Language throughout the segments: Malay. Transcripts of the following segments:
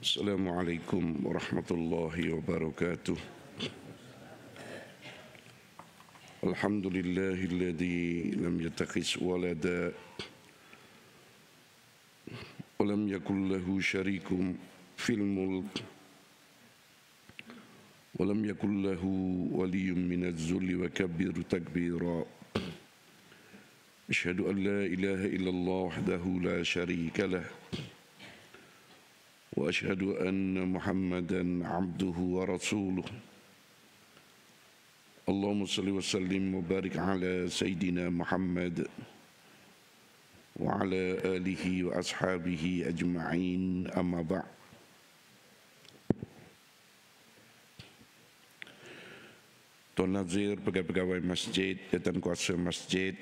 Assalamualaikum warahmatullahi wabarakatuh. Alhamdulillahilladzi lam yattakhidh walada wa lam yakul lahu syarikun fil mulk wa lam yakul lahu waliyyun minaz zulli wa kabbir takbira. Asyhadu an la ilaha illallah wahdahu la syarika lah wa asyhadu anna Muhammadan abduhu wa rasuluh. Allahumma salli wa sallim wa barik ala Sayyidina Muhammad wa ala alihi wa ashabihi ajma'in, amma ba'. Tuan Nazir, pegawai-pegawai masjid, dan kuasa masjid,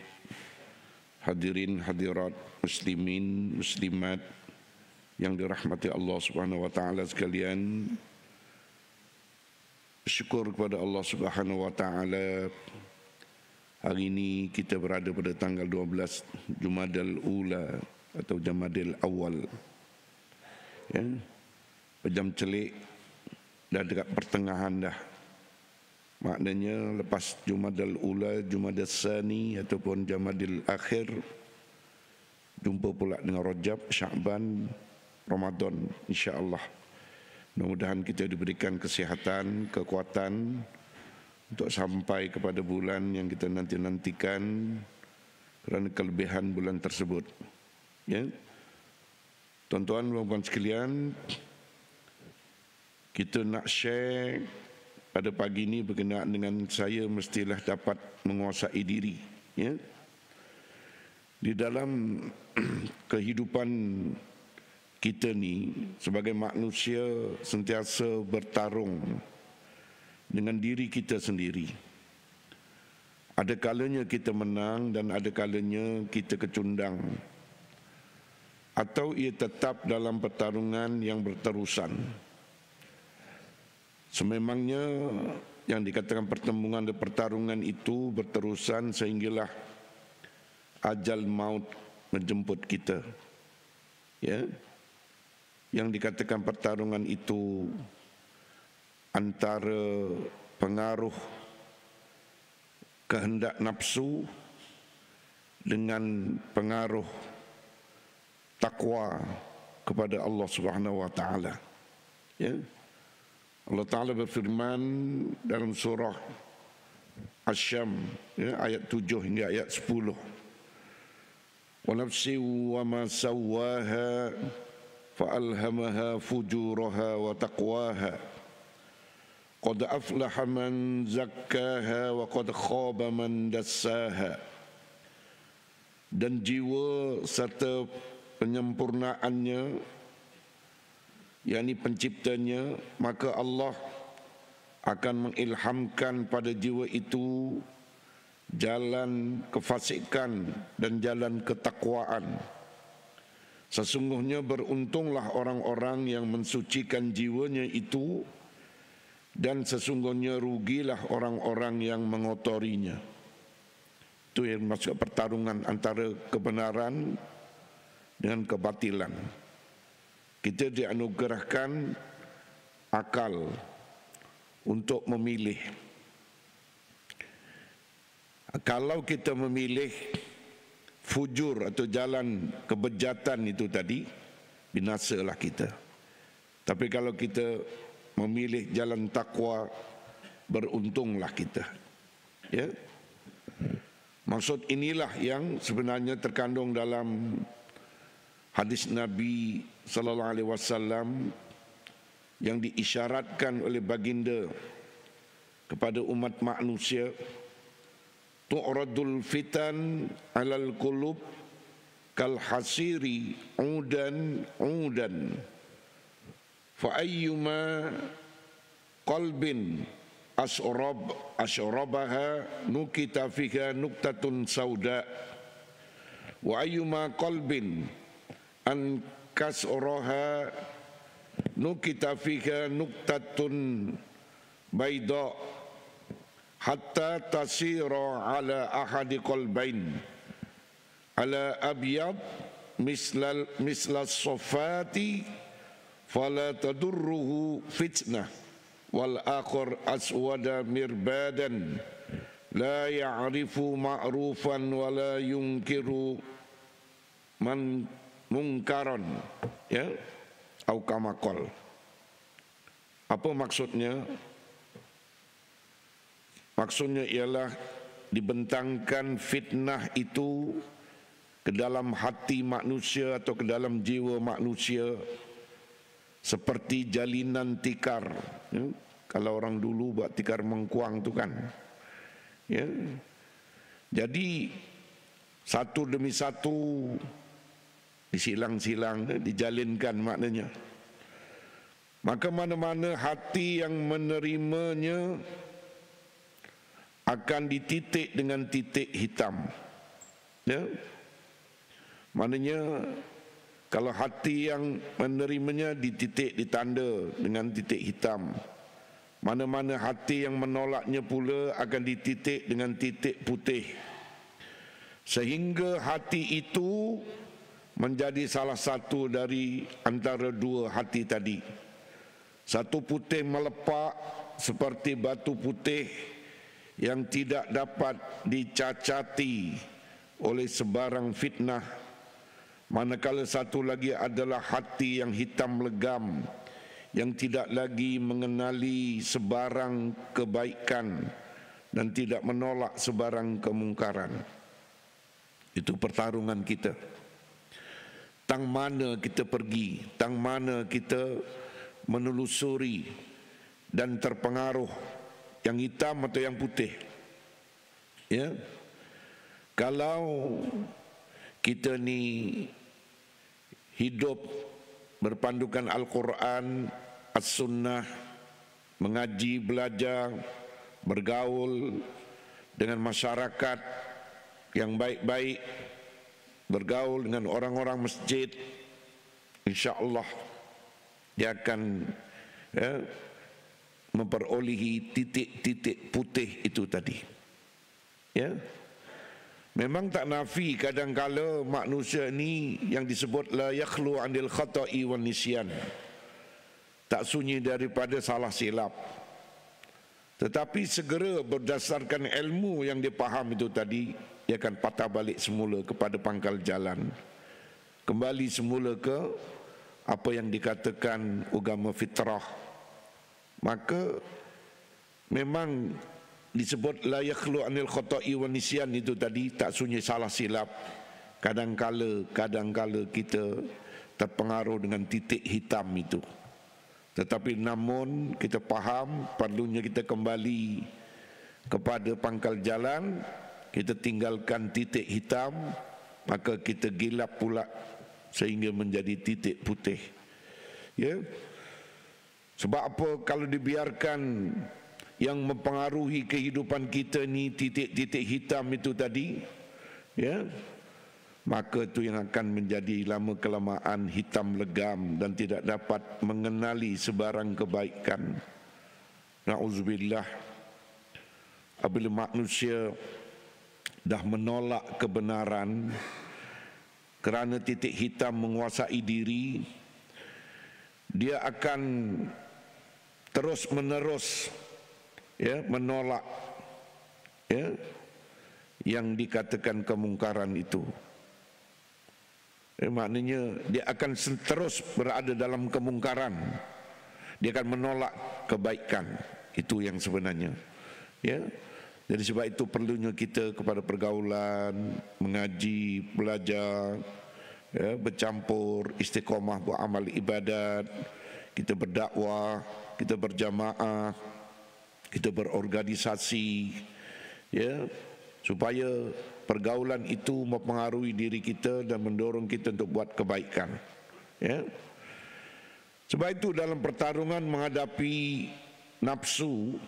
hadirin hadirat muslimin muslimat yang dirahmati Allah Subhanahu wa taala sekalian, syukur kepada Allah Subhanahu wa taala. Hari ini kita berada pada tanggal 12 Jumadal Ula atau Jumadil Awal. Ya. Pejam celik dah dekat pertengahan dah. Maknanya lepas Jumadal Ula, Jumadal Sani ataupun Jumadil Akhir, jumpa pula dengan Rajab, Sya'ban, Ramadan, insya-Allah. Mudah-mudahan kita diberikan kesihatan, kekuatan untuk sampai kepada bulan yang kita nanti-nantikan kerana kelebihan bulan tersebut. Ya. Tuan-tuan dan puan sekalian, kita nak share pada pagi ini berkenaan dengan saya mestilah dapat menguasai diri. Ya. Di dalam kehidupan kita ni sebagai manusia sentiasa bertarung dengan diri kita sendiri. Ada kalanya kita menang dan ada kalanya kita kecundang. Atau ia tetap dalam pertarungan yang berterusan. Sememangnya yang dikatakan pertembungan dan pertarungan itu berterusan sehinggalah ajal maut menjemput kita. Ya. Yang dikatakan pertarungan itu antara pengaruh kehendak nafsu dengan pengaruh takwa kepada Allah Subhanahu wa taala. Ya. Allah Taala berfirman dalam surah Asy-Syam, ya, ayat 7 hingga ayat 10. Wa nafsi wa ma sawwaha فألهمها فجورها وتقواها قد أفلح من زكاها وقد خاب من دساها. Dan jiwa serta penyempurnaannya, yakni penciptanya, maka Allah akan mengilhamkan pada jiwa itu jalan kefasikan dan jalan ketakwaan. Sesungguhnya beruntunglah orang-orang yang mensucikan jiwanya itu, dan sesungguhnya rugilah orang-orang yang mengotorinya. Itu yang masuk pertarungan antara kebenaran dengan kebatilan. Kita dianugerahkan akal untuk memilih. Kalau kita memilih fujur atau jalan kebejatan itu tadi, binasalah kita. Tapi kalau kita memilih jalan takwa, beruntunglah kita. Ya. Maksud inilah yang sebenarnya terkandung dalam hadis Nabi sallallahu alaihi wasallam yang diisyaratkan oleh baginda kepada umat manusia. Tu'radul fitan alal qulub kal hasiri udan fa ayyuma qalbin asrabaha nukita fiha nuktatun sauda wa ayyuma qalbin an kasraha nukita fiha nuktatun bayda hatta tasira ala ahadi qalbain ala abyad mislas sofati fala tadurruhu fitnah wal akhar aswada mirbadan la ya'rifu ma'rufan wa la yunkiru man mungkaran, ya, au kama qol. Apa maksudnya? Maksudnya ialah dibentangkan fitnah itu ke dalam hati manusia atau ke dalam jiwa manusia seperti jalinan tikar, ya. Kalau orang dulu buat tikar mengkuang tu kan, ya. Jadi satu demi satu disilang-silang, dijalinkan maknanya. Maka mana-mana hati yang menerimanya akan dititik dengan titik hitam, ya. Maknanya kalau hati yang menerimanya dititik, ditanda dengan titik hitam. Mana-mana hati yang menolaknya pula akan dititik dengan titik putih. Sehingga hati itu menjadi salah satu dari antara dua hati tadi. Satu putih melepak seperti batu putih yang tidak dapat dicacati oleh sebarang fitnah. Manakala satu lagi adalah hati yang hitam legam, yang tidak lagi mengenali sebarang kebaikan dan tidak menolak sebarang kemungkaran. Itu pertarungan kita. Tang mana kita pergi, tang mana kita menelusuri dan terpengaruh, yang hitam atau yang putih, ya. Kalau kita ni hidup berpandukan Al-Quran, As-Sunnah, mengaji, belajar, bergaul dengan masyarakat yang baik-baik, bergaul dengan orang-orang masjid, insya-Allah dia akan, ya, memperolehi titik-titik putih itu tadi, ya. Memang tak nafi kadang-kala manusia ni yang disebut la yakhlu anil khata'i wan nisyan, tak sunyi daripada salah silap. Tetapi segera berdasarkan ilmu yang dia faham itu tadi, dia akan patah balik semula kepada pangkal jalan, kembali semula ke apa yang dikatakan agama fitrah. Maka memang disebut la yakhlu anil khata'i wan nisyan itu tadi, tak sunyi salah silap. Kadang-kala kita terpengaruh dengan titik hitam itu. Tetapi namun kita faham perlunya kita kembali kepada pangkal jalan, kita tinggalkan titik hitam, maka kita gilap pula sehingga menjadi titik putih, ya. Sebab apa? Kalau dibiarkan yang mempengaruhi kehidupan kita ni titik-titik hitam itu tadi, ya, maka itu yang akan menjadi lama kelamaan hitam legam dan tidak dapat mengenali sebarang kebaikan. Na'udzubillah. Apabila manusia dah menolak kebenaran kerana titik hitam menguasai diri, dia akan terus menerus, ya, menolak, ya, yang dikatakan kemungkaran itu. Maknanya dia akan terus berada dalam kemungkaran. Dia akan menolak kebaikan. Itu yang sebenarnya, ya. Jadi sebab itu perlunya kita kepada pergaulan, mengaji, belajar, ya, bercampur, istiqomah beramal ibadat, kita berdakwah, kita berjamaah, kita berorganisasi, ya, supaya pergaulan itu mempengaruhi diri kita dan mendorong kita untuk buat kebaikan, ya. Sebab itu dalam pertarungan menghadapi nafsu,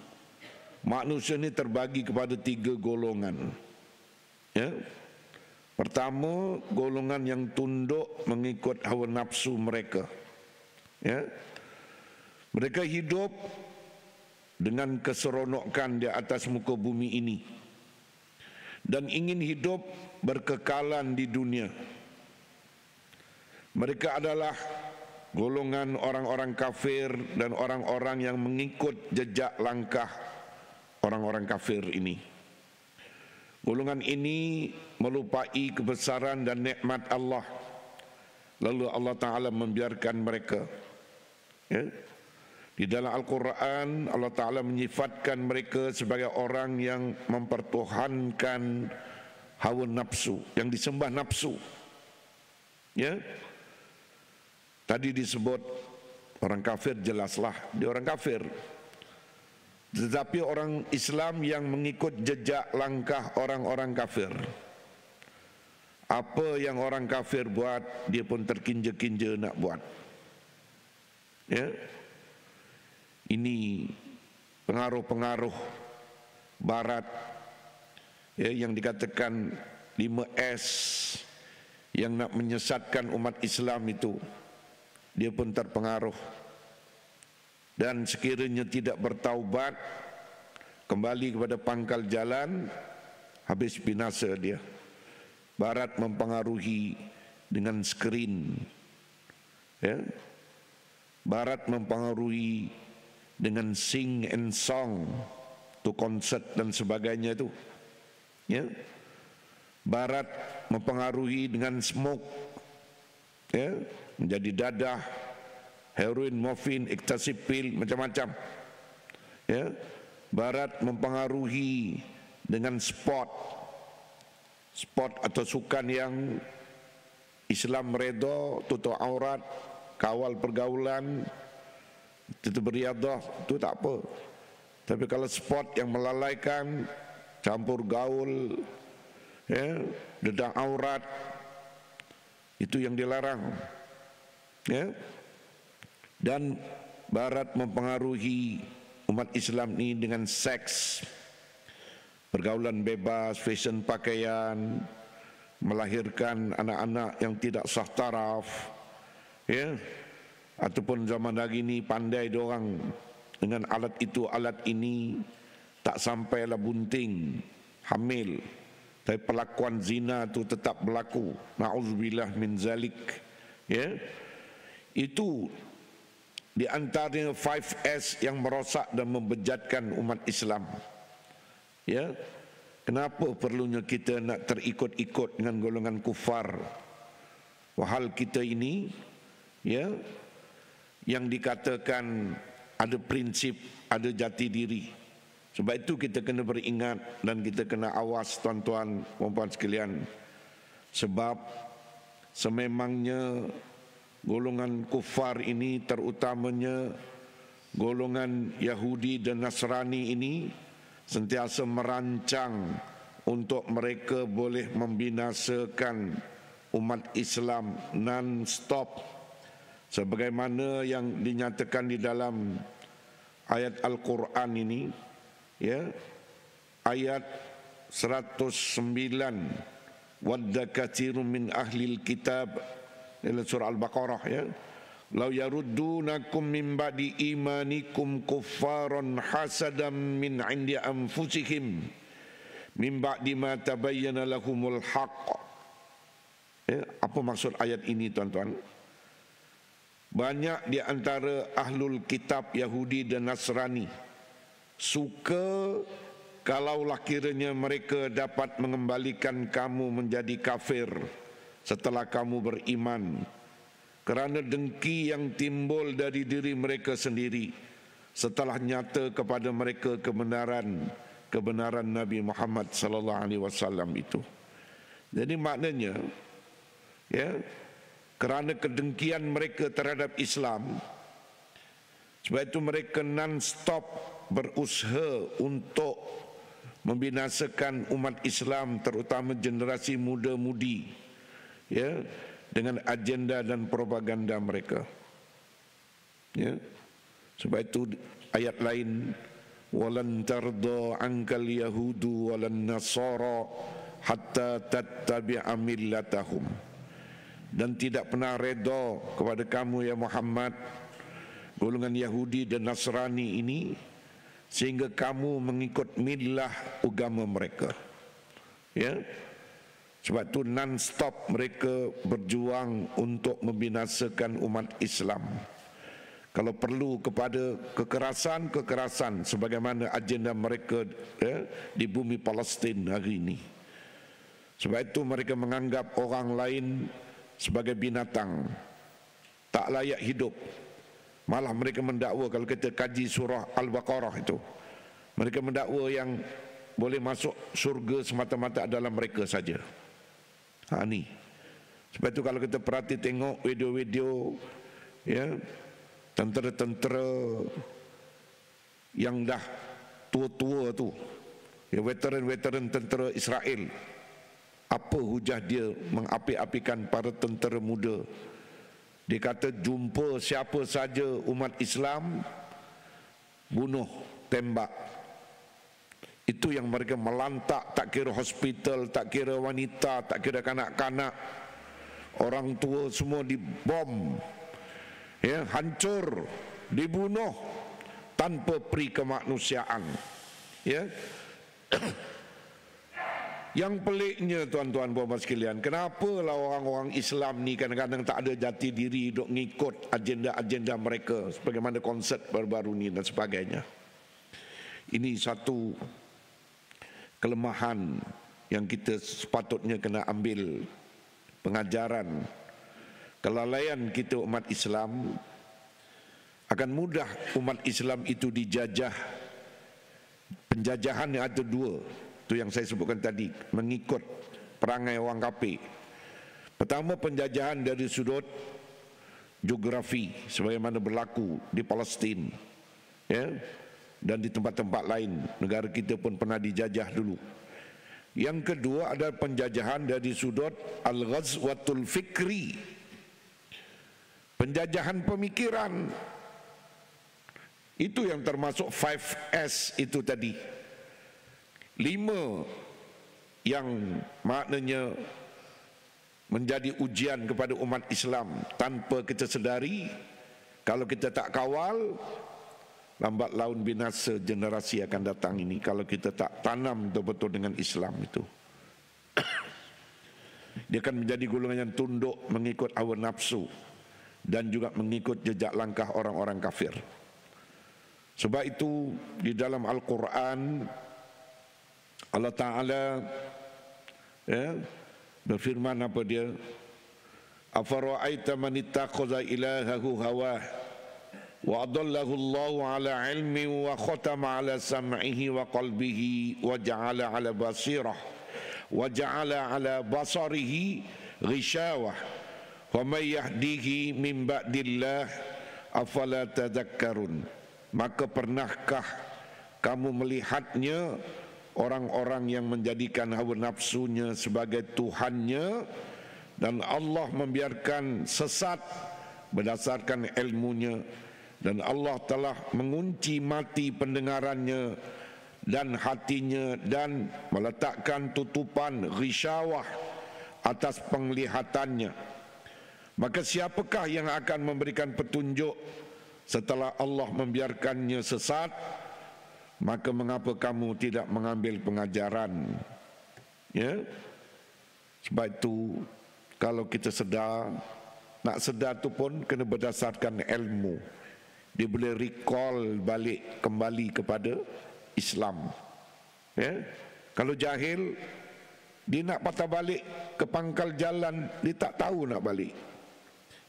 manusia ini terbagi kepada 3 golongan, ya. Pertama, golongan yang tunduk mengikut hawa nafsu mereka, ya. Mereka hidup dengan keseronokan di atas muka bumi ini dan ingin hidup berkekalan di dunia. Mereka adalah golongan orang-orang kafir dan orang-orang yang mengikut jejak langkah orang-orang kafir ini. Golongan ini melupai kebesaran dan nikmat Allah. Lalu Allah Ta'ala membiarkan mereka. Ya. Di dalam Al-Quran Allah Ta'ala menyifatkan mereka sebagai orang yang mempertuhankan hawa nafsu, yang disembah nafsu. Ya. Tadi disebut orang kafir, jelaslah dia orang kafir. Tetapi orang Islam yang mengikut jejak langkah orang-orang kafir, apa yang orang kafir buat, dia pun terkinja-kinja nak buat. Ya. Ini pengaruh-pengaruh Barat, ya, yang dikatakan 5S yang nak menyesatkan umat Islam itu, dia pun terpengaruh. Dan sekiranya tidak bertaubat, kembali kepada pangkal jalan, habis binasa dia. Barat mempengaruhi dengan skrin, ya. Barat mempengaruhi dengan sing and song, tu konsert dan sebagainya itu, ya. Barat mempengaruhi dengan smoke, ya, menjadi dadah, heroin, morfin, ecstasy pill, macam-macam. Ya. Barat mempengaruhi dengan sport atau sukan yang Islam redha, tutup aurat, kawal pergaulan, itu beriadah, itu tak apa. Tapi kalau sport yang melalaikan, campur gaul, ya, dedah aurat, itu yang dilarang. Ya. Dan Barat mempengaruhi umat Islam ini dengan seks, pergaulan bebas, fashion pakaian, melahirkan anak-anak yang tidak sah taraf, ya. Ataupun zaman hari ini pandai diorang dengan alat itu, alat ini, tak sampailah bunting, hamil, tapi pelakuan zina itu tetap berlaku. Na'udzubillah min zalik. Ya. Itu di antaranya 5S yang merosak dan membejatkan umat Islam. Ya. Kenapa perlunya kita nak terikut-ikut dengan golongan kufar? Wahal kita ini, ya, yang dikatakan ada prinsip, ada jati diri. Sebab itu kita kena beringat dan kita kena awas, tuan-tuan, puan-puan sekalian. Sebab sememangnya golongan kufar ini, terutamanya golongan Yahudi dan Nasrani ini, sentiasa merancang untuk mereka boleh membinasakan umat Islam non-stop. Sebagaimana yang dinyatakan di dalam ayat Al-Quran ini, ya, ayat 109, wadda katsirun min ahlil kitab, dalam surah Al-Baqarah, ya, law yaruddunakum min ba'di imanikum kuffaran hasadan min 'indi anfusihim min ba'di ma tabayyana lahumul haqq. Ya, apa maksud ayat ini, tuan-tuan? Banyak di antara ahlul kitab Yahudi dan Nasrani suka kalaulah kiranya mereka dapat mengembalikan kamu menjadi kafir setelah kamu beriman, kerana dengki yang timbul dari diri mereka sendiri setelah nyata kepada mereka kebenaran Nabi Muhammad sallallahu alaihi wasallam itu. Jadi maknanya, ya, kerana kedengkian mereka terhadap Islam, sebab itu mereka non-stop berusaha untuk membinasakan umat Islam, terutama generasi muda-mudi, ya, dengan agenda dan propaganda mereka. Ya. Sebab itu ayat lain, walan tarda ankal yahudu walan nasara hatta tattabi'a millatahum. Dan tidak pernah redha kepada kamu ya Muhammad golongan Yahudi dan Nasrani ini sehingga kamu mengikut millah agama mereka. Ya. Sebab itu non-stop mereka berjuang untuk membinasakan umat Islam. Kalau perlu kepada kekerasan sebagaimana agenda mereka di bumi Palestin hari ini. Sebab itu mereka menganggap orang lain sebagai binatang, tak layak hidup. Malah mereka mendakwa, kalau kita kaji surah Al-Baqarah itu, mereka mendakwa yang boleh masuk surga semata-mata adalah mereka saja. Ni. Sebab itu kalau kita perhati tengok video-video tentera-tentera yang dah tua-tua tu, veteran-veteran tentera Israel, apa hujah dia mengapi-apikan para tentera muda? Dia kata jumpa siapa saja umat Islam, bunuh, tembak. Itu yang mereka melantak, tak kira hospital, tak kira wanita, tak kira kanak-kanak, orang tua semua dibom, hancur, dibunuh tanpa peri kemanusiaan. Yang peliknya tuan-tuan puan-puan sekalian, kenapalah orang-orang Islam ni kadang-kadang tak ada jati diri duk ngikut agenda-agenda mereka, sebagaimana konsert baru-baru ni dan sebagainya. Ini satu kelemahan yang kita sepatutnya kena ambil pengajaran. Kelalaian kita umat Islam, akan mudah umat Islam itu dijajah. Penjajahan yang ada dua, itu yang saya sebutkan tadi, mengikut perangai orang kafir. Pertama, penjajahan dari sudut geografi sebagaimana berlaku di Palestin, dan di tempat-tempat lain. Negara kita pun pernah dijajah dulu. Yang kedua adalah penjajahan dari sudut al-ghazwatul fikri, penjajahan pemikiran. Itu yang termasuk 5S itu tadi. 5 yang maknanya menjadi ujian kepada umat Islam tanpa kita sedari. Kalau kita tak kawal, lambat laun binasa generasi akan datang ini kalau kita tak tanam betul-betul dengan Islam itu. Dia akan menjadi golongan yang tunduk mengikut hawa nafsu dan juga mengikut jejak langkah orang-orang kafir. Sebab itu di dalam Al-Quran Allah Ta'ala berfirman apa dia? Afara'aita man ittakhadha ilahahu hawah wa adallahu Allahu ala ilmi wa khatama ala sam'ihi wa qalbihi wa ja'ala ala basirah wa ja'ala ala basarihi ghishawah wa may yahdihi min ba'dillah afala tadhakkarun. Maka pernahkah kamu melihatnya orang-orang yang menjadikan hawa nafsunya sebagai Tuhannya dan Allah membiarkan sesat berdasarkan ilmunya, dan Allah telah mengunci mati pendengarannya dan hatinya dan meletakkan tutupan ghisyawah atas penglihatannya. Maka siapakah yang akan memberikan petunjuk setelah Allah membiarkannya sesat? Maka mengapa kamu tidak mengambil pengajaran? Sebab itu kalau kita sedar, nak sedar tu pun kena berdasarkan ilmu. Dia boleh recall balik kembali kepada Islam. Kalau jahil, dia nak patah balik ke pangkal jalan, dia tak tahu nak balik.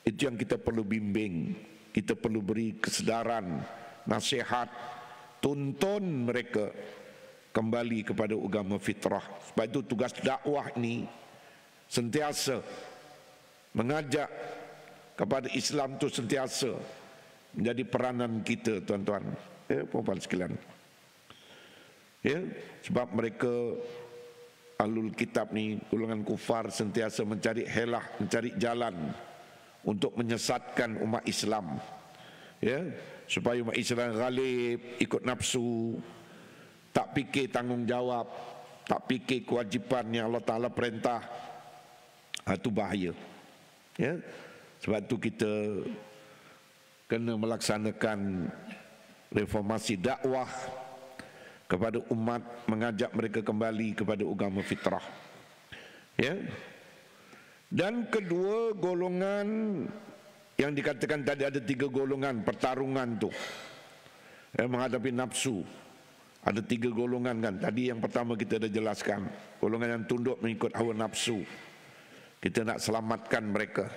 Itu yang kita perlu bimbing. Kita perlu beri kesedaran, nasihat, tuntun mereka kembali kepada agama fitrah. Sebab itu tugas dakwah ni sentiasa mengajak kepada Islam tu sentiasa menjadi peranan kita, tuan-tuan, puan-puan sekalian. Sebab mereka ahlul kitab ni, golongan kufar, sentiasa mencari helah, mencari jalan untuk menyesatkan umat Islam, supaya umat Islam ghalib, ikut nafsu, tak fikir tanggungjawab, tak fikir kewajipan yang Allah Ta'ala perintah. Itu bahaya. Sebab itu kita kena melaksanakan reformasi dakwah kepada umat, mengajak mereka kembali kepada agama fitrah. Ya. Dan kedua golongan yang dikatakan tadi ada 3 golongan pertarungan tu. Menghadapi nafsu. Ada 3 golongan kan. Tadi yang pertama kita dah jelaskan. Golongan yang tunduk mengikut hawa nafsu. Kita nak selamatkan mereka.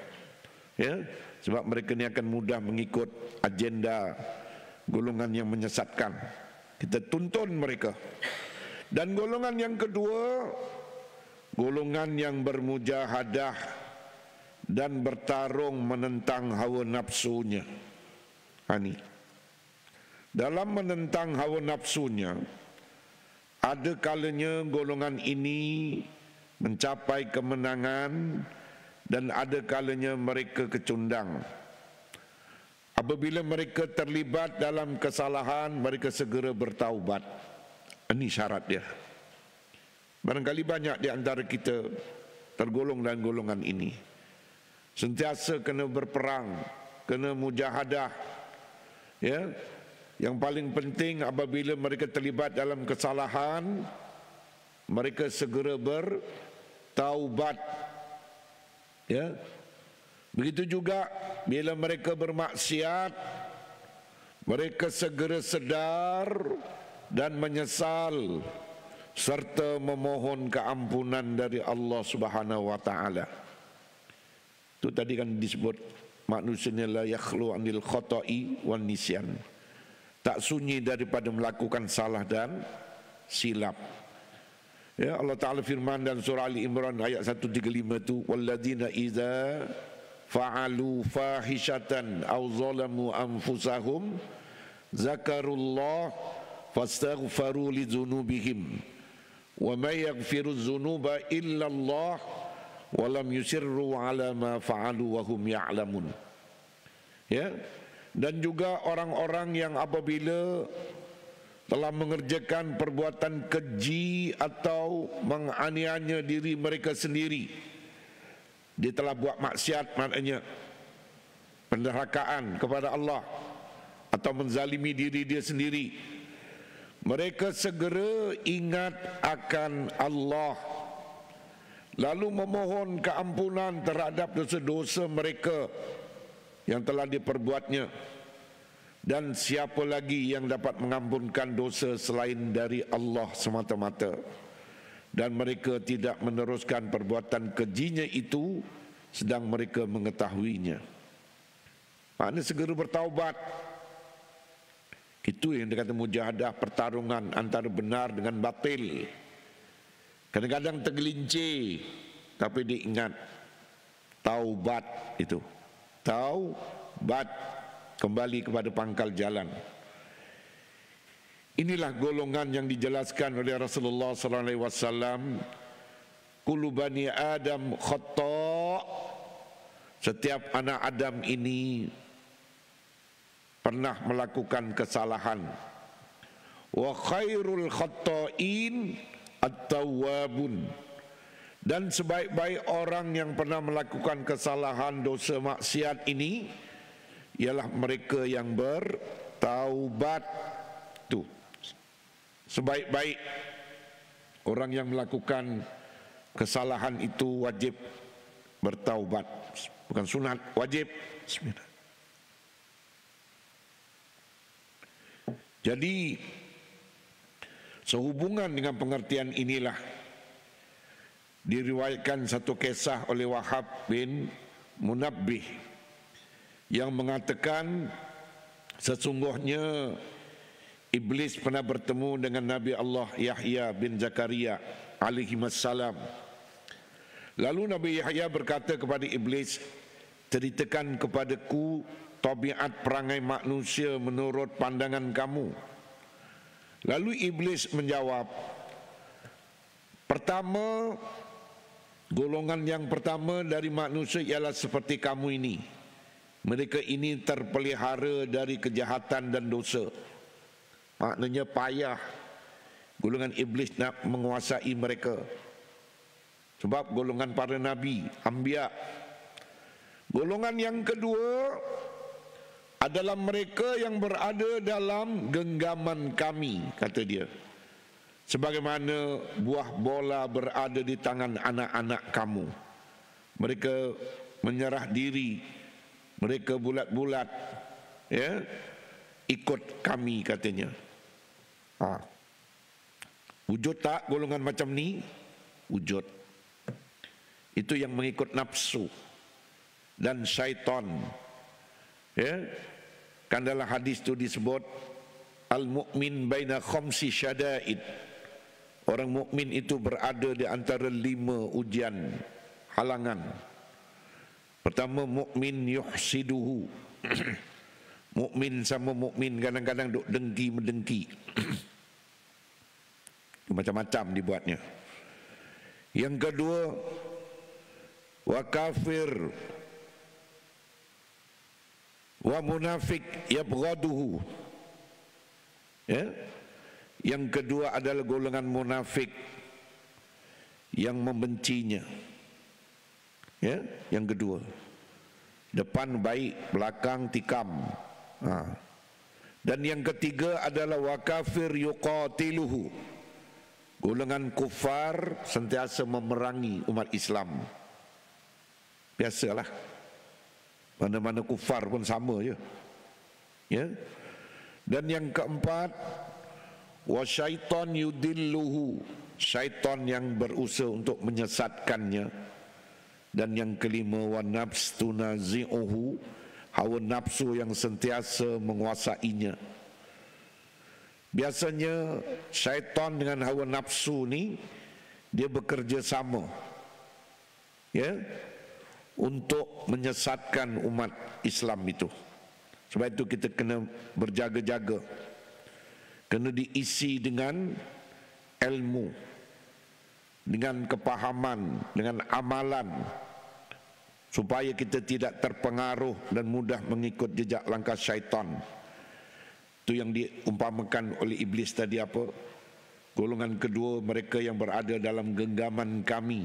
Ya, sebab mereka ni akan mudah mengikut agenda golongan yang menyesatkan. Kita tuntun mereka. Dan golongan yang kedua, golongan yang bermujahadah dan bertarung menentang hawa nafsunya. Ini. Dalam menentang hawa nafsunya, ada kalanya golongan ini mencapai kemenangan dan ada kalanya mereka kecundang. Apabila mereka terlibat dalam kesalahan, mereka segera bertaubat. Ini syarat dia. Barangkali banyak di antara kita tergolong dalam golongan ini. Sentiasa kena berperang, kena mujahadah. Ya. Yang paling penting apabila mereka terlibat dalam kesalahan, mereka segera bertaubat. Ya. Begitu juga bila mereka bermaksiat, mereka segera sedar dan menyesal serta memohon keampunan dari Allah Subhanahu wa taala. Itu tadi kan disebut manusia la yakhlu anil khata'i wan nisyan. Tak sunyi daripada melakukan salah dan silap. Ya, Allah Taala firman dalam surah Ali Imran ayat 135 tu, walladzina idza fa'alu fahishatan aw zalamu anfusahum zakarullah fastaghfaru lidzunubihim wa may yaghfiru dzunuba illa Allah wa lam yusirru ala ma fa'alu wa hum ya'lamun. Ya. Dan juga orang-orang yang apabila telah mengerjakan perbuatan keji atau menganiaya diri mereka sendiri, dia telah buat maksiat, maknanya penderhakaan kepada Allah atau menzalimi diri dia sendiri, mereka segera ingat akan Allah lalu memohon keampunan terhadap dosa-dosa mereka yang telah diperbuatnya. Dan siapa lagi yang dapat mengampunkan dosa selain dari Allah semata-mata. Dan mereka tidak meneruskan perbuatan kejinya itu sedang mereka mengetahuinya. Maknanya segera bertaubat. Itu yang dikata mujahadah, pertarungan antara benar dengan batil. Kadang-kadang tergelincir, tapi diingat taubat itu. Taubat, kembali kepada pangkal jalan. Inilah golongan yang dijelaskan oleh Rasulullah sallallahu alaihi wasallam, kullu bani Adam khata'. Setiap anak Adam ini pernah melakukan kesalahan. Wa khairul khata'in at-tawwabun. Dan sebaik-baik orang yang pernah melakukan kesalahan dosa maksiat ini ialah mereka yang bertaubat. Tuh. Sebaik-baik orang yang melakukan kesalahan itu wajib bertaubat. Bukan sunat, wajib. Jadi sehubungan dengan pengertian inilah diriwayatkan satu kisah oleh Wahab bin Munabbih yang mengatakan sesungguhnya Iblis pernah bertemu dengan Nabi Allah Yahya bin Zakaria alaihi wassalam. Lalu Nabi Yahya berkata kepada Iblis, ceritakan kepadaku tabiat perangai manusia menurut pandangan kamu. Lalu Iblis menjawab, pertama, golongan yang pertama dari manusia ialah seperti kamu ini. Mereka ini terpelihara dari kejahatan dan dosa. Maknanya payah golongan iblis nak menguasai mereka. Sebab golongan para nabi, anbiya. Golongan yang kedua adalah mereka yang berada dalam genggaman kami, kata dia. sebagaimana buah bola berada di tangan anak-anak kamu. Mereka menyerah diri, mereka bulat-bulat, ya, ikut kami katanya. Wujud tak golongan macam ni? Wujud. Itu yang mengikut nafsu dan syaitan. Ya, kan dalam hadis itu disebut al-mu'min baina khamsi syada'id. Orang mukmin itu berada di antara 5 ujian, halangan. Pertama, mukmin yuhsiduhu. Mukmin sama mukmin kadang-kadang duk dengki mendengki. Macam-macam dibuatnya. Yang kedua, wa kafir wa munafik yabghaduhu. Ya. Yang kedua adalah golongan munafik yang membencinya. Ya, yang kedua. Depan baik, belakang tikam. Dan yang ketiga adalah wa kafir yuqatiluhu. Golongan kufar sentiasa memerangi umat Islam. Biasalah. Mana-mana kufar pun sama je. Ya. Dan yang keempat, wa syaitan yudilluhu. Syaitan yang berusaha untuk menyesatkannya. Dan yang kelima, wa nafs tunazi'uhu. Hawa nafsu yang sentiasa menguasainya. Biasanya syaitan dengan hawa nafsu ni dia bekerja sama, ya, untuk menyesatkan umat Islam itu. Sebab itu kita kena berjaga-jaga, kena diisi dengan ilmu, dengan kepahaman, dengan amalan, supaya kita tidak terpengaruh dan mudah mengikut jejak langkah syaitan. Itu yang diumpamakan oleh iblis tadi apa? Golongan kedua, mereka yang berada dalam genggaman kami,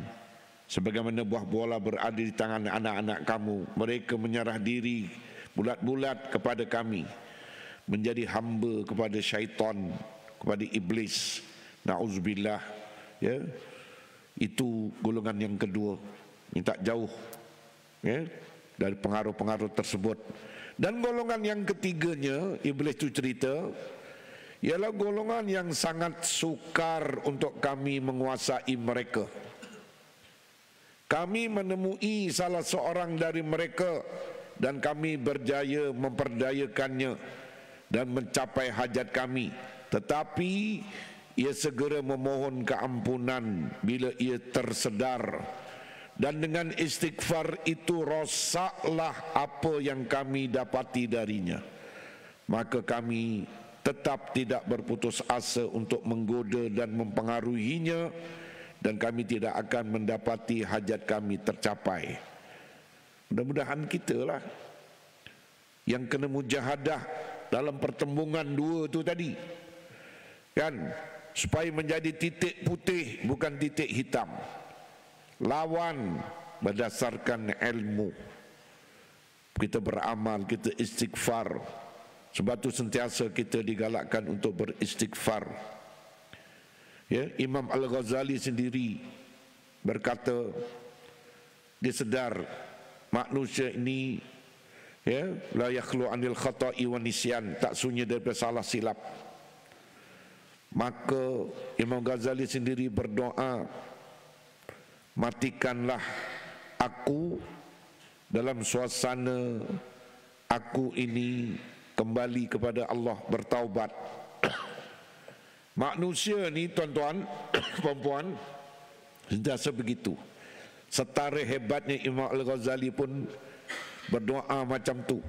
sebagaimana buah bola berada di tangan anak-anak kamu. Mereka menyerah diri bulat-bulat kepada kami, menjadi hamba kepada syaitan, kepada iblis. Na'udzubillah. Ya, itu golongan yang kedua, yang tak jauh, ya, dari pengaruh-pengaruh tersebut. Dan golongan yang ketiganya, iblis itu cerita, ialah golongan yang sangat sukar untuk kami menguasai mereka. Kami menemui salah seorang dari mereka dan kami berjaya memperdayakannya dan mencapai hajat kami. Tetapi ia segera memohon keampunan bila ia tersedar. Dan dengan istighfar itu rosaklah apa yang kami dapati darinya. Maka kami tetap tidak berputus asa untuk menggoda dan mempengaruhinya, dan kami tidak akan mendapati hajat kami tercapai. Mudah-mudahan kita lah yang kena mujahadah dalam pertembungan dua tu tadi, kan, supaya menjadi titik putih bukan titik hitam. Lawan berdasarkan ilmu. Kita beramal, kita istighfar. Sebab itu sentiasa kita digalakkan untuk beristighfar. Ya, Imam Al-Ghazali sendiri berkata, dia sedar manusia ini, ya, la yakhlu anil khata'i wa nisyan, tak sunyi daripada salah silap. Maka Imam Ghazali sendiri berdoa, matikanlah aku dalam suasana aku ini kembali kepada Allah, bertaubat. Manusia ni tuan-tuan, perempuan, sentiasa begitu. Setara hebatnya Imam Al-Ghazali pun berdoa macam tu.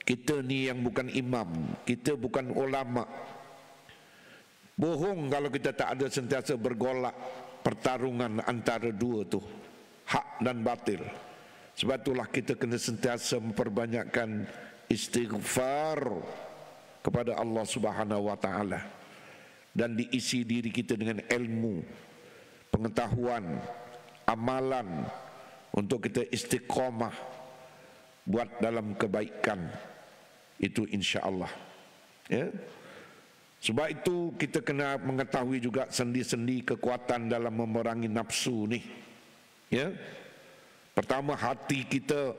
Kita ni yang bukan imam, kita bukan ulama. Bohong kalau kita tak ada sentiasa bergolak pertarungan antara dua tu, hak dan batil. Sebab itulah kita kena sentiasa memperbanyakkan istighfar kepada Allah Subhanahu wa taala, dan diisi diri kita dengan ilmu, pengetahuan, amalan untuk kita istiqamah buat dalam kebaikan itu, insya-Allah. Ya. Sebab itu kita kena mengetahui juga sendi-sendi kekuatan dalam memerangi nafsu ni. Ya. Pertama, hati kita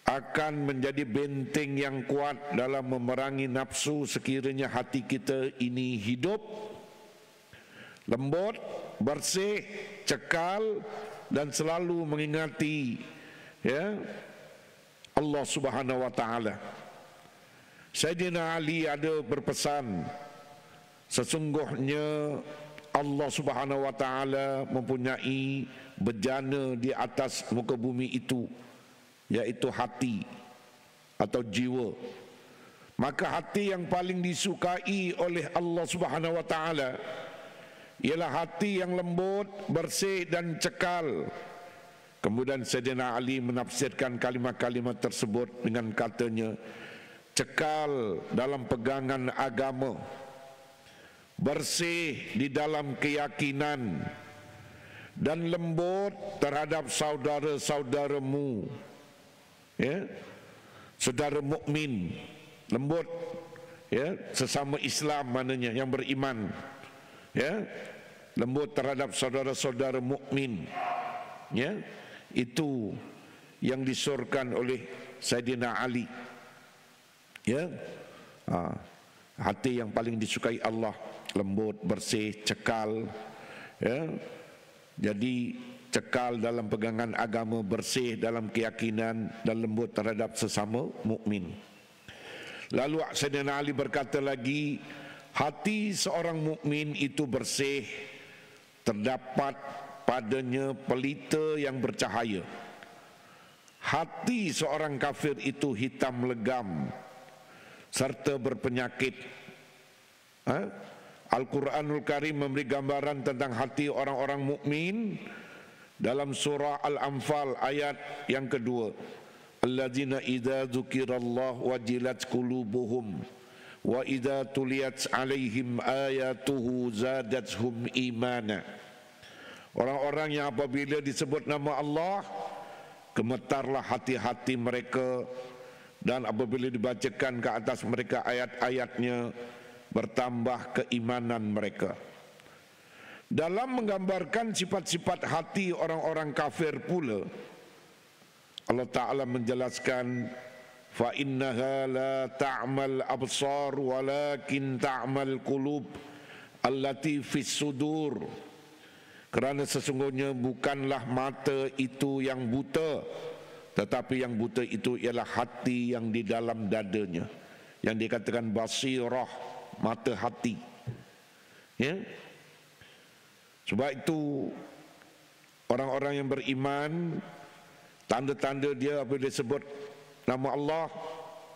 akan menjadi benteng yang kuat dalam memerangi nafsu sekiranya hati kita ini hidup, lembut, bersih, cekal dan selalu mengingati ya Allah Subhanahu wa taala. Sayyidina Ali ada berpesan, sesungguhnya Allah Subhanahu wa taala mempunyai bejana di atas muka bumi itu, yaitu hati atau jiwa. Maka hati yang paling disukai oleh Allah Subhanahu wa taala ialah hati yang lembut, bersih dan cekal. Kemudian Sayyidina Ali menafsirkan kalimat-kalimat tersebut dengan katanya, cekal dalam pegangan agama, bersih di dalam keyakinan, dan lembut terhadap saudara-saudaramu, ya, saudara mukmin, lembut, ya, sesama Islam maknanya yang beriman, ya, lembut terhadap saudara-saudara mukmin, ya, itu yang disurkan oleh Sayyidina Ali. Ya, hati yang paling disukai Allah, lembut, bersih, cekal. Ya, jadi cekal dalam pegangan agama, bersih dalam keyakinan dan lembut terhadap sesama mukmin. Lalu Sayyidina Ali berkata lagi, hati seorang mukmin itu bersih, terdapat padanya pelita yang bercahaya. Hati seorang kafir itu hitam legam serta berpenyakit. Al-Quranul Karim memberi gambaran tentang hati orang-orang mukmin dalam surah Al-Anfal ayat yang kedua. Alladzina idza dzukirallah wajilat qulubuhum wa idza tuliyat alaihim ayatuhu zadatuhum imana. Orang-orang yang apabila disebut nama Allah, gemetarlah hati-hati mereka, dan apabila dibacakan ke atas mereka ayat-ayatnya, bertambah keimanan mereka. Dalam menggambarkan sifat-sifat hati orang-orang kafir pula, Allah Ta'ala menjelaskan, fa innaha la ta'mal absar walakin ta'mal qulub allati fis sudur. Kerana sesungguhnya bukanlah mata itu yang buta, tetapi yang buta itu ialah hati yang di dalam dadanya, yang dikatakan basirah, mata hati. Ya. Sebab itu orang-orang yang beriman, tanda-tanda dia apabila disebut nama Allah,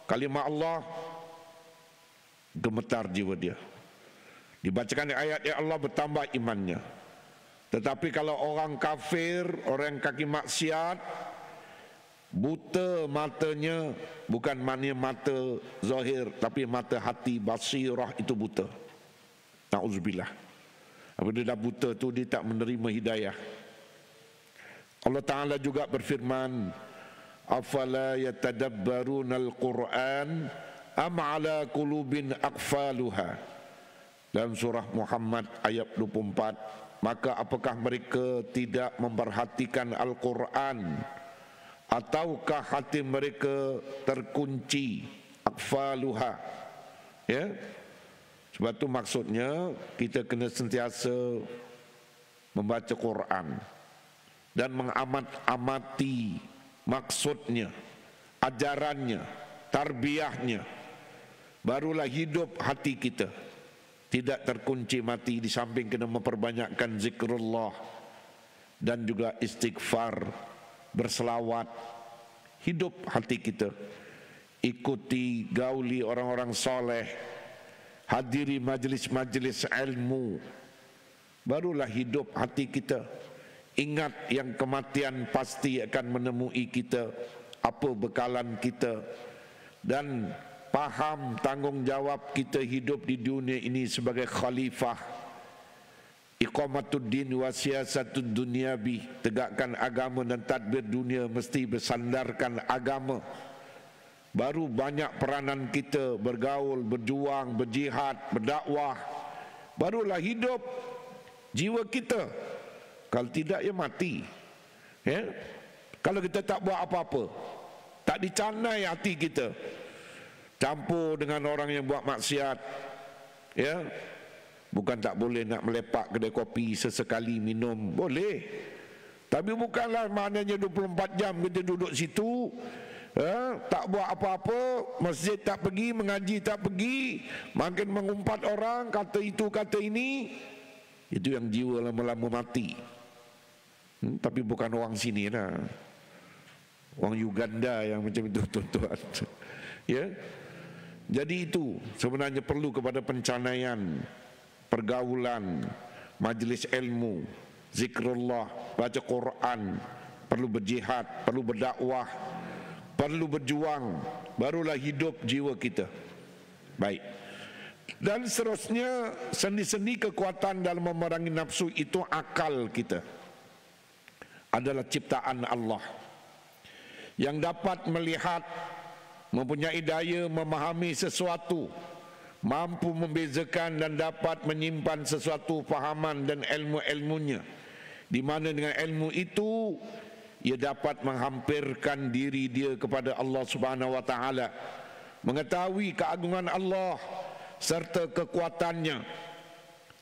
kalimat Allah, gemetar jiwa dia. Dibacakan ayat ya Allah, bertambah imannya. Tetapi kalau orang kafir, orang kaki maksiat, buta matanya, bukan maknanya mata zahir, tapi mata hati, basirah itu buta. Na'udzubillah. Apabila dah buta tu dia tak menerima hidayah. Allah Ta'ala juga berfirman, afala yatadabbaruna al-Quran am ala qulubin aqfaluha. Dalam surah Muhammad ayat 24, maka apakah mereka tidak memperhatikan Al-Quran, ataukah hati mereka terkunci, aqfaluha. Ya. Sebab itu maksudnya kita kena sentiasa membaca Quran dan mengamat-amati maksudnya, ajarannya, tarbiyahnya. Barulah hidup hati kita tidak terkunci mati. Di samping kena memperbanyakkan zikrullah dan juga istighfar, berselawat, hidup hati kita. Ikuti gauli orang-orang soleh, hadiri majlis-majlis ilmu, barulah hidup hati kita. Ingat yang kematian pasti akan menemui kita, apa bekalan kita, dan faham tanggungjawab kita hidup di dunia ini sebagai khalifah. Iqamatuddin wa siyasatud dunyabi, tegakkan agama dan tadbir dunia mesti bersandarkan agama. baru banyak peranan kita bergaul, berjuang, berjihad, berdakwah, barulah hidup jiwa kita. Kalau tidak, ya mati. Ya? Kalau kita tak buat apa-apa, tak dicanai hati kita, campur dengan orang yang buat maksiat, ya, bukan tak boleh nak melepak kedai kopi sesekali minum, boleh. Tapi bukanlah maknanya 24 jam kita duduk situ, tak buat apa-apa, masjid tak pergi, mengaji tak pergi, makin mengumpat orang, kata itu, kata ini. Itu yang jiwa lama-lama mati. Tapi bukan orang sini lah, orang Uganda yang macam itu, tuan-tuan. Ya, jadi itu sebenarnya perlu kepada pencanaian, pergaulan, majlis ilmu, zikrullah, baca Quran, perlu berjihad, perlu berdakwah, perlu berjuang, barulah hidup jiwa kita. Baik. Dan seterusnya, sendi-sendi kekuatan dalam memerangi nafsu itu akal kita adalah ciptaan Allah yang dapat melihat, mempunyai daya memahami sesuatu, mampu membezakan dan dapat menyimpan sesuatu fahaman dan ilmu-ilmunya, di mana dengan ilmu itu ia dapat menghampirkan diri dia kepada Allah Subhanahu wa taala, mengetahui keagungan Allah serta kekuatannya.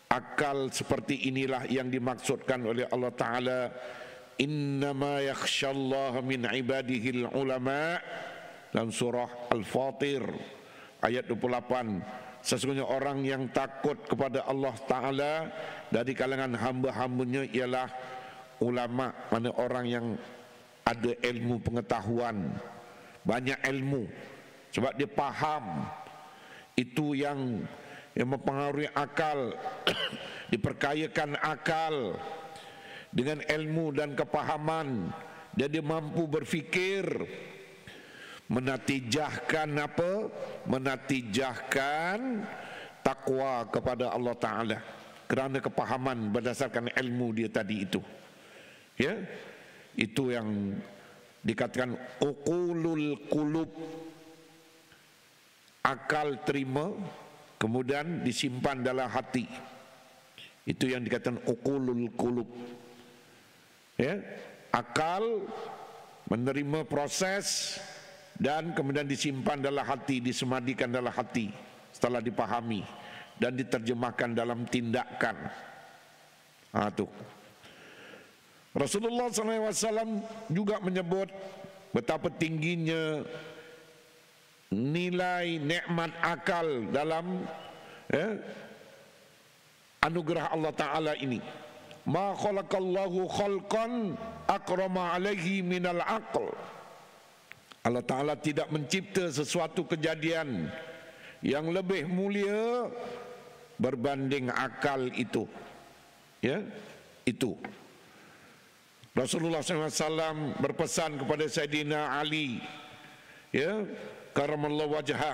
Akal seperti inilah yang dimaksudkan oleh Allah taala, innama yakhsyallaha min ibadihil ulama, dalam surah Al-Fatir ayat 28. Sesungguhnya orang yang takut kepada Allah Ta'ala dari kalangan hamba-hambanya ialah ulama, mana orang yang ada ilmu pengetahuan, banyak ilmu, sebab dia faham. Itu yang mempengaruhi akal, diperkayakan akal dengan ilmu dan kepahaman. Dia mampu berfikir, menatijahkan apa? Menatijahkan takwa kepada Allah Ta'ala kerana kepahaman berdasarkan ilmu dia tadi itu. Ya, itu yang dikatakan uqulul qulub, akal terima kemudian disimpan dalam hati. Itu yang dikatakan uqulul qulub. Ya, akal menerima proses dan kemudian disimpan dalam hati, disemadikan dalam hati setelah dipahami dan diterjemahkan dalam tindakan. Itu. Rasulullah SAW juga menyebut betapa tingginya nilai nikmat akal dalam anugerah Allah Ta'ala ini. Ma khalaqallahu khalqan akrama alaihi minal aql. Allah Ta'ala tidak mencipta sesuatu kejadian yang lebih mulia berbanding akal itu. Ya, itu. Rasulullah SAW berpesan kepada Sayyidina Ali, ya, karamallahu wajhah,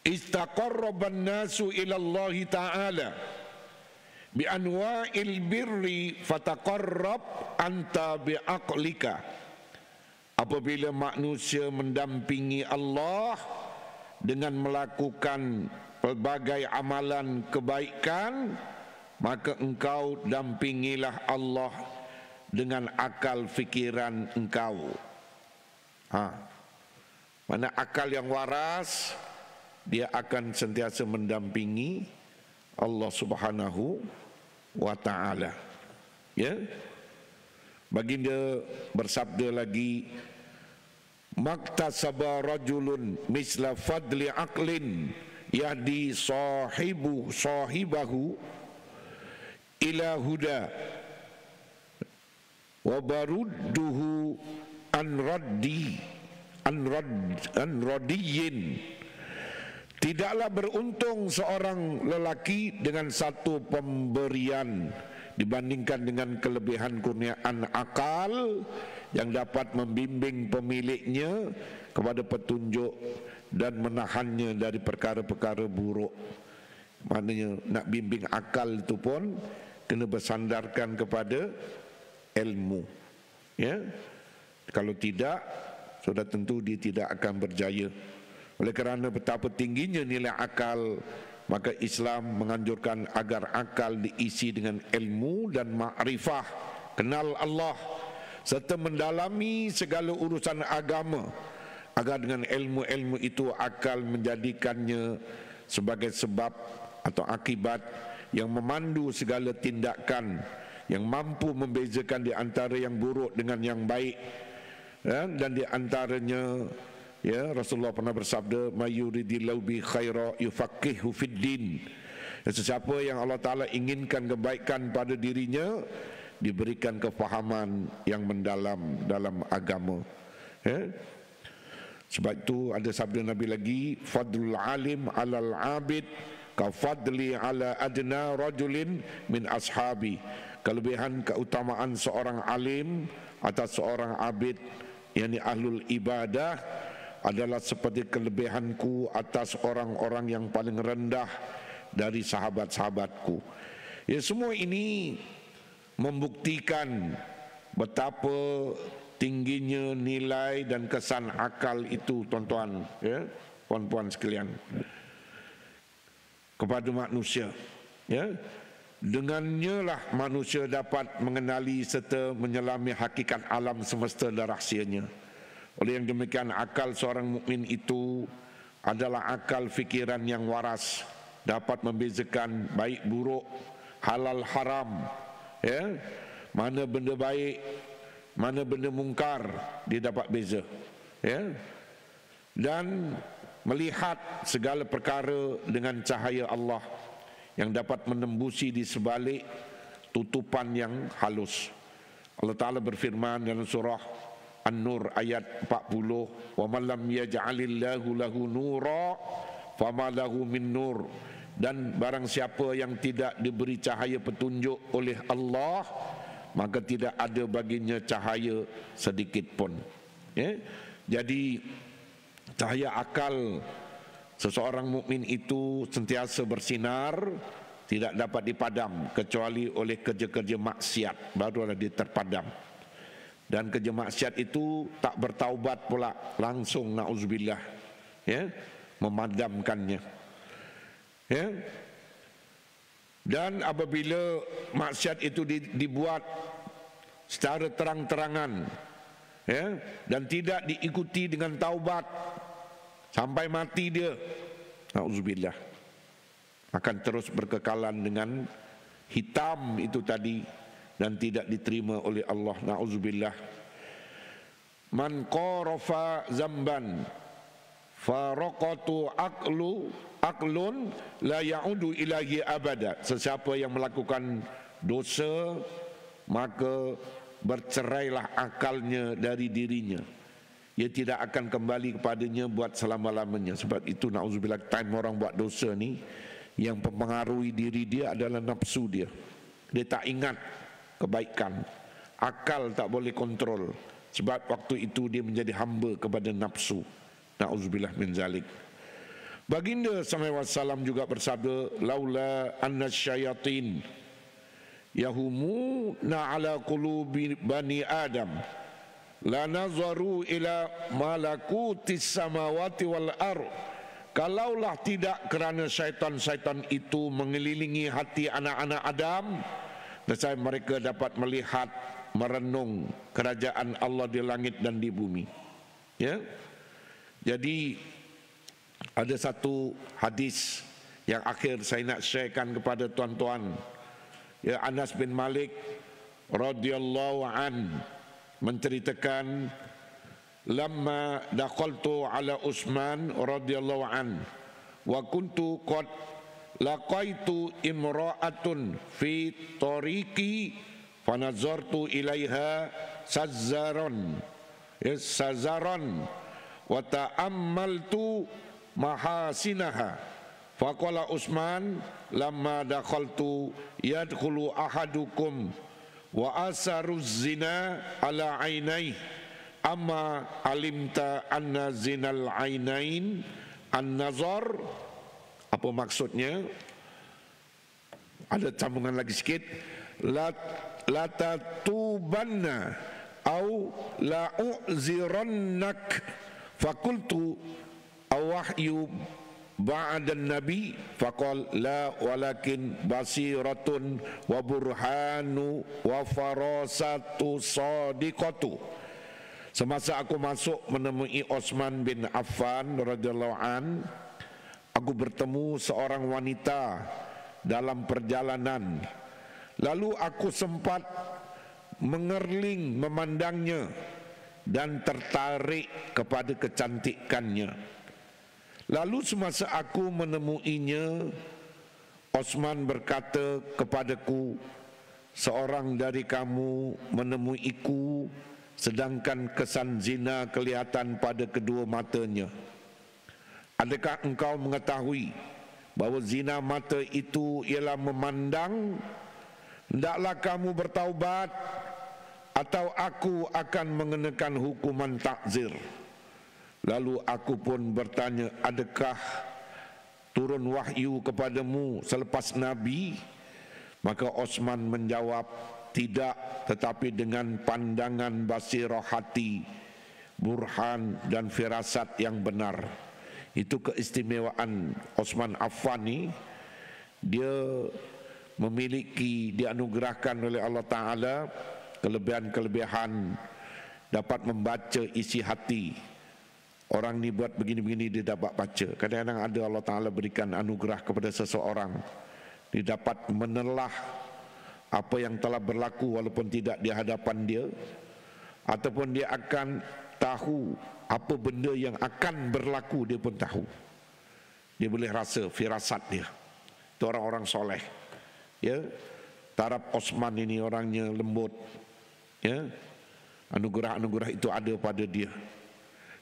istaqarraban nasu ila Allah Ta'ala bi anwa'il birri fataqarrab anta bi aqlika. Apabila manusia mendampingi Allah dengan melakukan pelbagai amalan kebaikan, maka engkau dampingilah Allah dengan akal fikiran engkau. Mana akal yang waras, dia akan sentiasa mendampingi Allah Subhanahu wa Ta'ala. Ya, baginda bersabda lagi, maktasaba rajulun misla fadli aqlin yahdi sahibahu ila huda wa barudduhu an radiyin. Tidaklah beruntung seorang lelaki dengan satu pemberian dibandingkan dengan kelebihan kurniaan akal yang dapat membimbing pemiliknya kepada petunjuk dan menahannya dari perkara-perkara buruk. Maknanya nak bimbing akal itu pun kena bersandarkan kepada ilmu. Ya, kalau tidak sudah tentu dia tidak akan berjaya. Oleh kerana betapa tingginya nilai akal, maka Islam menganjurkan agar akal diisi dengan ilmu dan ma'rifah, kenal Allah, serta mendalami segala urusan agama, agar dengan ilmu-ilmu itu akal menjadikannya sebagai sebab atau akibat yang memandu segala tindakan, yang mampu membezakan di antara yang buruk dengan yang baik. Dan di antaranya, Rasulullah pernah bersabda, "Mayuridillahu bi khaira yufaqihu fid din." Sesiapa yang Allah Ta'ala inginkan kebaikan pada dirinya, diberikan kefahaman yang mendalam dalam agama. Sebab itu ada sabda Nabi lagi, "Fadlul alim alal abid ka fadli ala adna rajulin min ashabi." Kelebihan keutamaan seorang alim atas seorang abid, yakni ahlul ibadah, adalah seperti kelebihanku atas orang-orang yang paling rendah dari sahabat-sahabatku. Semua ini membuktikan betapa tingginya nilai dan kesan akal itu, tuan-tuan, puan-puan sekalian, kepada manusia. Dengannya lah manusia dapat mengenali serta menyelami hakikat alam semesta dan rahsianya. Oleh yang demikian, akal seorang mukmin itu adalah akal fikiran yang waras, dapat membezakan baik buruk, halal haram, mana benda baik, mana benda mungkar, dia dapat beza, dan melihat segala perkara dengan cahaya Allah yang dapat menembusi di sebalik tutupan yang halus. Allah Ta'ala berfirman dalam surah An-Nur ayat 40, "Wa man lam yaj'alillahu lahu nura fama lahu min nur." Dan barang siapa yang tidak diberi cahaya petunjuk oleh Allah, maka tidak ada baginya cahaya sedikit pun. Jadi cahaya akal seseorang mukmin itu sentiasa bersinar, tidak dapat dipadam kecuali oleh kerja-kerja maksiat, barulah dia terpadam. Dan kerja maksiat itu tak bertaubat pula, langsung na'udzubillah, memadamkannya. Dan apabila maksiat itu dibuat secara terang-terangan, dan tidak diikuti dengan taubat sampai mati dia, na'udzubillah, akan terus berkekalan dengan hitam itu tadi dan tidak diterima oleh Allah, na'udzubillah. Man qarafa zamban faraqatu aqlun la ya'udu ilahi abada. Sesiapa yang melakukan dosa, maka bercerailah akalnya dari dirinya, ia tidak akan kembali kepadanya buat selama-lamanya. Sebab itu na'udzubillah, time orang buat dosa ni, yang mempengaruhi diri dia adalah nafsu dia. Dia tak ingat kebaikan, akal tak boleh kontrol, sebab waktu itu dia menjadi hamba kepada nafsu. Na'udzubillah min zalik. Baginda sallallahu alaihi wasallam juga bersabda, "Laula anna syayatin yahumuna ala qulubi bani Adam la nazaru ila malakutis samawati wal ardh." Kalaulah tidak kerana syaitan-syaitan itu mengelilingi hati anak-anak Adam, nescaya mereka dapat melihat, merenung kerajaan Allah di langit dan di bumi. Jadi ada satu hadis yang akhir saya nak sharekan kepada tuan-tuan. Anas bin Malik radhiyallahu an menceritakan, lamma dakhaltu ala Utsman radhiyallahu an wa kuntu qad laqaitu imra'atun fi tariqi fanazartu ilaiha sazaran wa ta'ammaltu mahasinaha. Faqala Utsman, lamma dakhaltu yadkhulu ahadukum wa asaruz zina ala ainai, amma alimta anna zinal ainain an-nazar. Apa maksudnya? Ada sambungan lagi sikit. La tatubanna au la u'zirannak faqultu awahyu ba'da nabi faqal la walakin basiratun wa burhanu wa farasatu sadiqatu. Semasa aku masuk menemui Utsman bin Affan radhiyallahu an, aku bertemu seorang wanita dalam perjalanan. Lalu aku sempat mengerling memandangnya dan tertarik kepada kecantikannya. Lalu semasa aku menemuinya, Utsman berkata kepadaku, seorang dari kamu menemuiku sedangkan kesan zina kelihatan pada kedua matanya. Adakah engkau mengetahui bahawa zina mata itu ialah memandang? Hendaklah kamu bertaubat atau aku akan mengenakan hukuman takzir. Lalu aku pun bertanya, adakah turun wahyu kepadamu selepas Nabi? Maka Utsman menjawab, tidak, tetapi dengan pandangan basirah hati, burhan dan firasat yang benar. Itu keistimewaan Utsman Affan ni. Dia memiliki, dianugerahkan oleh Allah Ta'ala kelebihan-kelebihan, dapat membaca isi hati. Orang ni buat begini-begini dia dapat baca. Kadang-kadang ada Allah Ta'ala berikan anugerah kepada seseorang, dia dapat menelah apa yang telah berlaku walaupun tidak di hadapan dia, ataupun dia akan tahu apa benda yang akan berlaku, dia pun tahu. Dia boleh rasa firasat dia. Itu orang-orang soleh. Ya, taraf Utsman ini orangnya lembut. Ya, anugerah-anugerah itu ada pada dia.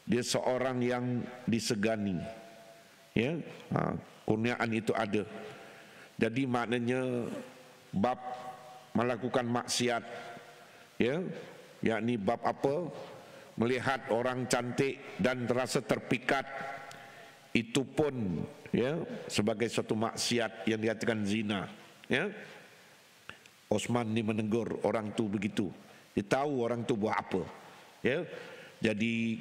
Dia seorang yang disegani. Ya, kurniaan itu ada. Jadi maknanya bab melakukan maksiat, ya, yakni bab apa? Melihat orang cantik dan terasa terpikat, itu pun ya sebagai suatu maksiat yang dikatakan zina. Ya, Utsman ni menegur orang tu begitu. Dia tahu orang tu buat apa. Ya, jadi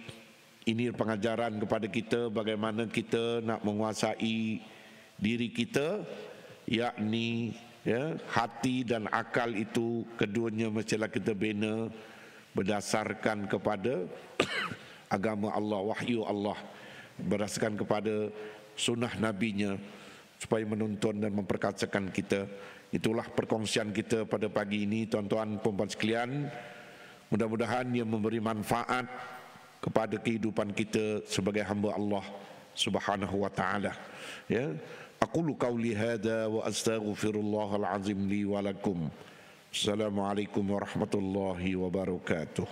ini pengajaran kepada kita bagaimana kita nak menguasai diri kita, yakni ya, hati dan akal itu keduanya mestilah kita bina berdasarkan kepada agama Allah, wahyu Allah, berdasarkan kepada sunnah nabinya, supaya menuntun dan memperkasakan kita. Itulah perkongsian kita pada pagi ini, tuan-tuan puan-puan sekalian. Mudah-mudahan ia memberi manfaat kepada kehidupan kita sebagai hamba Allah Subhanahu wa taala. Ya, aqulu qauli hadza wa astaghfirullahal azim li wa lakum. Assalamualaikum warahmatullahi wabarakatuh.